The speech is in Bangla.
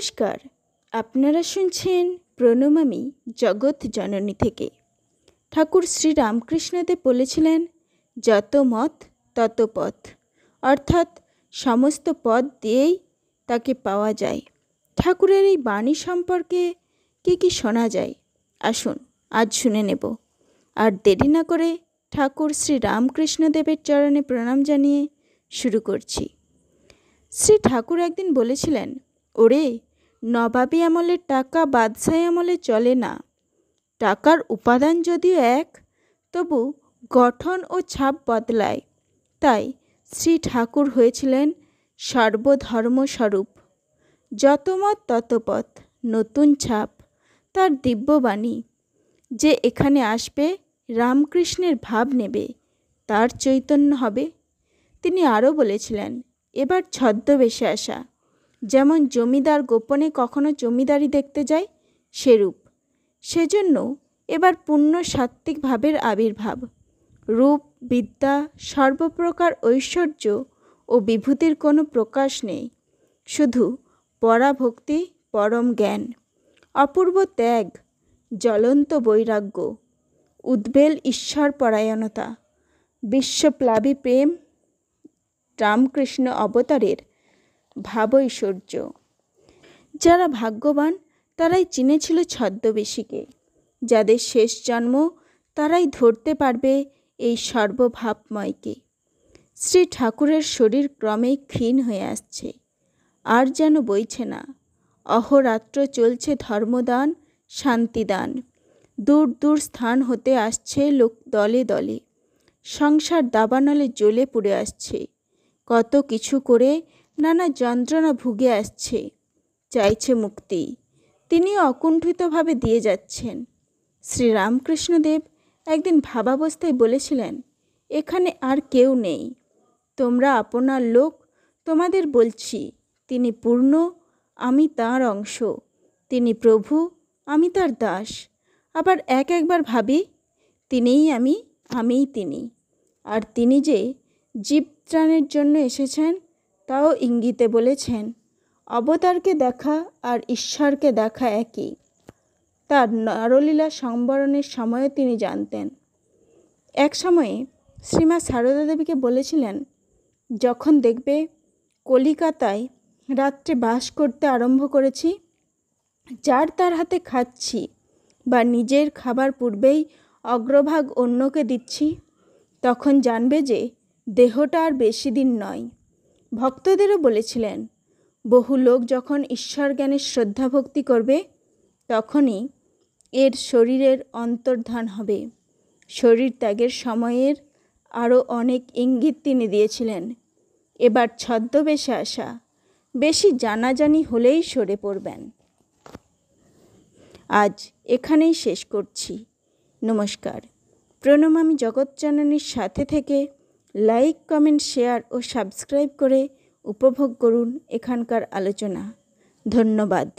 নমস্কার, আপনারা শুনছেন প্রণমামী জগৎ জননী থেকে। ঠাকুর শ্রী রামকৃষ্ণদেব বলেছিলেন, যত মত তত পথ, অর্থাৎ সমস্ত পথ দিয়েই তাকে পাওয়া যায়। ঠাকুরের এই বাণী সম্পর্কে কি শোনা যায়, আসুন আজ শুনে নেব। আর দেরি না করে ঠাকুর শ্রী রামকৃষ্ণদেবের চরণে প্রণাম জানিয়ে শুরু করছি। শ্রী ঠাকুর একদিন বলেছিলেন, ওরে, নবাবী আমলের টাকা বাদশাহী আমলে চলে না। টাকার উপাদান যদিও এক, তবু গঠন ও ছাপ বদলায়। তাই শ্রী ঠাকুর হয়েছিলেন সর্বধর্মস্বরূপ। যত মত তত পথ, নতুন ছাপ, তার দিব্যবাণী। যে এখানে আসবে রামকৃষ্ণের ভাব নেবে, তার চৈতন্য হবে। তিনি আরও বলেছিলেন, এবার ছদ্মবেশে আসা, যেমন জমিদার গোপনে কখনো জমিদারি দেখতে যায় সেরূপ। সেজন্য এবার পূর্ণ সাত্ত্বিক ভাবের আবির্ভাব। রূপ, বিদ্যা, সর্বপ্রকার ঐশ্বর্য ও বিভূতির কোনো প্রকাশ নেই, শুধু পরাভক্তি, পরম জ্ঞান, অপূর্ব ত্যাগ, জ্বলন্ত বৈরাগ্য, উদ্বেল ঈশ্বরপরায়ণতা, বিশ্বপ্লাবী প্রেম, রামকৃষ্ণ অবতারের ভাবৈশ্বর্য। যারা ভাগ্যবান তারাই চিনেছিল ছদ্মবেশীকে। যাদের শেষ জন্ম তারাই ধরতে পারবে এই সর্বভাবময়কে। শ্রী ঠাকুরের শরীর ক্রমেই ক্ষীণ হয়ে আসছে, আর যেন বইছে না। অহোরাত্র চলছে ধর্মদান, শান্তিদান। দূর দূর স্থান হতে আসছে লোক দলে দলে। সংসার দাবানলে জ্বলে পুড়ে আসছে। কত কিছু করে নানা যন্ত্রণা ভুগে আসছে, চাইছে মুক্তি। তিনি অকুণ্ঠিতভাবে দিয়ে যাচ্ছেন। শ্রী রামকৃষ্ণদেব একদিন ভাবাবস্থায় বলেছিলেন, এখানে আর কেউ নেই, তোমরা আপনার লোক। তোমাদের বলছি, তিনি পূর্ণ, আমি তাঁর অংশ। তিনি প্রভু, আমি তার দাস। আবার একবার ভাবি, তিনিই আমি, আমিই তিনি। আর তিনি যে জীবত্রাণের জন্য এসেছেন তাও ইঙ্গিতে বলেছেন। অবতারকে দেখা আর ঈশ্বরকে দেখা একই। তার নরলীলা সংবরণের সময়ও তিনি জানতেন। এক সময়ে শ্রীমা সারদা দেবীকে বলেছিলেন, যখন দেখবে কলিকাতায় রাত্রে বাস করতে আরম্ভ করেছি, যার তার হাতে খাচ্ছি বা নিজের খাবার পূর্বেই অগ্রভাগ অন্যকে দিচ্ছি, তখন জানবে যে দেহটা আর বেশি দিন নয়। ভক্তদেরও বলেছিলেন, বহু লোক যখন ঈশ্বর জ্ঞানের শ্রদ্ধা ভক্তি করবে, তখনই এর শরীরের অন্তর্ধান হবে। শরীর ত্যাগের সময়ের আরও অনেক ইঙ্গিত তিনি দিয়েছিলেন। এবার ছদ্মবেশে আসা, বেশি জানাজানি হলেই সরে পড়বেন। আজ এখানেই শেষ করছি। নমস্কার। প্রণমামী জগৎজননীর সাথে থেকে লাইক, কমেন্ট, শেয়ার ও সাবস্ক্রাইব করে উপভোগ করুন এখানকার আলোচনা। ধন্যবাদ।